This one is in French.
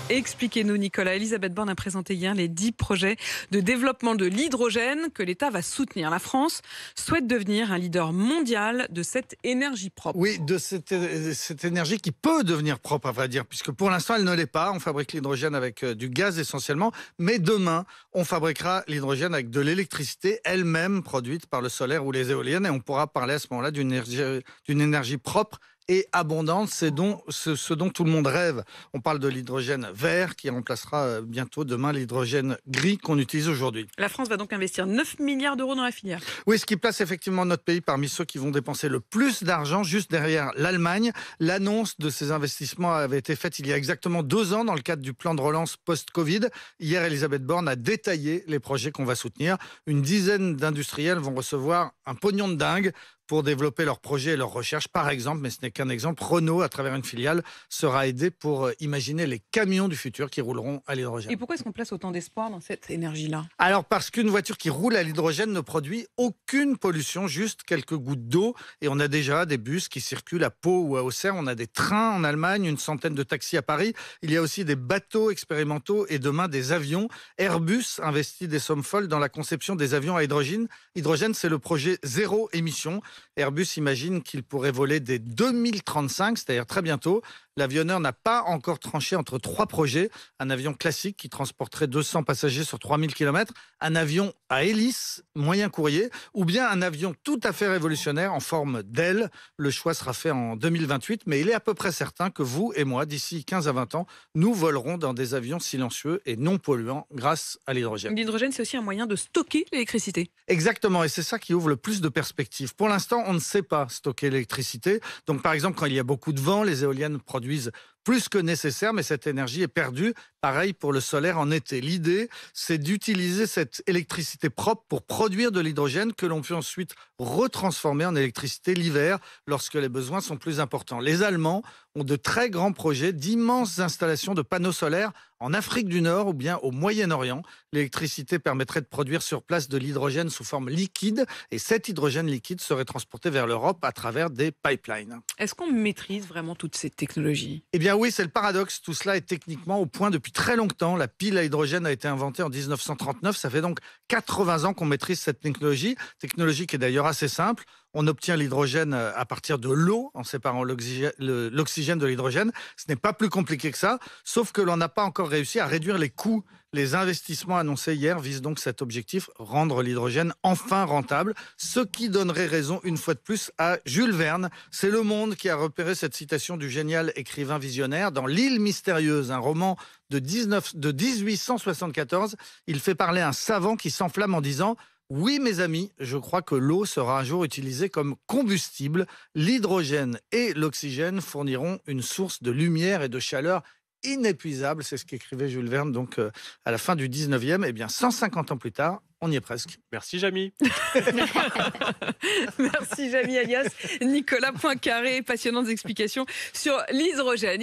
Expliquez-nous, Nicolas. Elisabeth Borne a présenté hier les 10 projets de développement de l'hydrogène que l'État va soutenir. La France souhaite devenir un leader mondial de cette énergie propre. Oui, de cette énergie qui peut devenir propre, à vrai dire, puisque pour l'instant, elle ne l'est pas. On fabrique l'hydrogène avec du gaz essentiellement, mais demain, on fabriquera l'hydrogène avec de l'électricité elle-même produite par le solaire ou les éoliennes, et on pourra parler à ce moment-là d'une énergie propre et abondante. C'est ce dont tout le monde rêve. On parle de l'hydrogène vert qui remplacera bientôt demain l'hydrogène gris qu'on utilise aujourd'hui. La France va donc investir 9 milliards d'euros dans la filière. Oui, ce qui place effectivement notre pays parmi ceux qui vont dépenser le plus d'argent, juste derrière l'Allemagne. L'annonce de ces investissements avait été faite il y a exactement 2 ans dans le cadre du plan de relance post-Covid. Hier, Elisabeth Borne a détaillé les projets qu'on va soutenir. Une dizaine d'industriels vont recevoir un pognon de dingue pour développer leurs projets et leurs recherches. Par exemple, mais ce n'est qu'un exemple, Renault, à travers une filiale, sera aidé pour imaginer les camions du futur qui rouleront à l'hydrogène. Et pourquoi est-ce qu'on place autant d'espoir dans cette énergie-là ? Alors, parce qu'une voiture qui roule à l'hydrogène ne produit aucune pollution, juste quelques gouttes d'eau. Et on a déjà des bus qui circulent à Pau ou à Auxerre. On a des trains en Allemagne, une centaine de taxis à Paris. Il y a aussi des bateaux expérimentaux et demain des avions. Airbus investit des sommes folles dans la conception des avions à hydrogène. Hydrogène, c'est le projet zéro émission. Airbus imagine qu'il pourrait voler dès 2035, c'est-à-dire très bientôt. L'avionneur n'a pas encore tranché entre 3 projets. Un avion classique qui transporterait 200 passagers sur 3000 km, un avion à hélice, moyen courrier, ou bien un avion tout à fait révolutionnaire en forme d'aile. Le choix sera fait en 2028, mais il est à peu près certain que vous et moi, d'ici 15 à 20 ans, nous volerons dans des avions silencieux et non polluants grâce à l'hydrogène. L'hydrogène, c'est aussi un moyen de stocker l'électricité. Exactement, et c'est ça qui ouvre le plus de perspectives. Pour l'instant, on ne sait pas stocker l'électricité. Donc, par exemple, quand il y a beaucoup de vent, les éoliennes produisent plus que nécessaire, mais cette énergie est perdue. Pareil pour le solaire en été. L'idée, c'est d'utiliser cette électricité propre pour produire de l'hydrogène que l'on peut ensuite retransformer en électricité l'hiver lorsque les besoins sont plus importants. Les Allemands ont de très grands projets d'immenses installations de panneaux solaires en Afrique du Nord ou bien au Moyen-Orient. L'électricité permettrait de produire sur place de l'hydrogène sous forme liquide et cet hydrogène liquide serait transporté vers l'Europe à travers des pipelines. Est-ce qu'on maîtrise vraiment toutes ces technologies ? Eh bien oui, c'est le paradoxe. Tout cela est techniquement au point depuis très longtemps. La pile à hydrogène a été inventée en 1939. Ça fait donc 80 ans qu'on maîtrise cette technologie. Technologie qui est d'ailleurs assez simple. On obtient l'hydrogène à partir de l'eau en séparant l'oxygène de l'hydrogène. Ce n'est pas plus compliqué que ça, sauf que l'on n'a pas encore réussi à réduire les coûts. Les investissements annoncés hier visent donc cet objectif, rendre l'hydrogène enfin rentable, ce qui donnerait raison une fois de plus à Jules Verne. C'est Le Monde qui a repéré cette citation du génial écrivain visionnaire dans L'île mystérieuse, un roman de 1874. Il fait parler un savant qui s'enflamme en disant « Oui, mes amis, je crois que l'eau sera un jour utilisée comme combustible. L'hydrogène et l'oxygène fourniront une source de lumière et de chaleur inépuisable. » C'est ce qu'écrivait Jules Verne donc, à la fin du 19e. Eh bien, 150 ans plus tard, on y est presque. Merci, Jamy. Merci, Jamy, alias Nicolas Poincaré. Passionnantes explications sur l'hydrogène.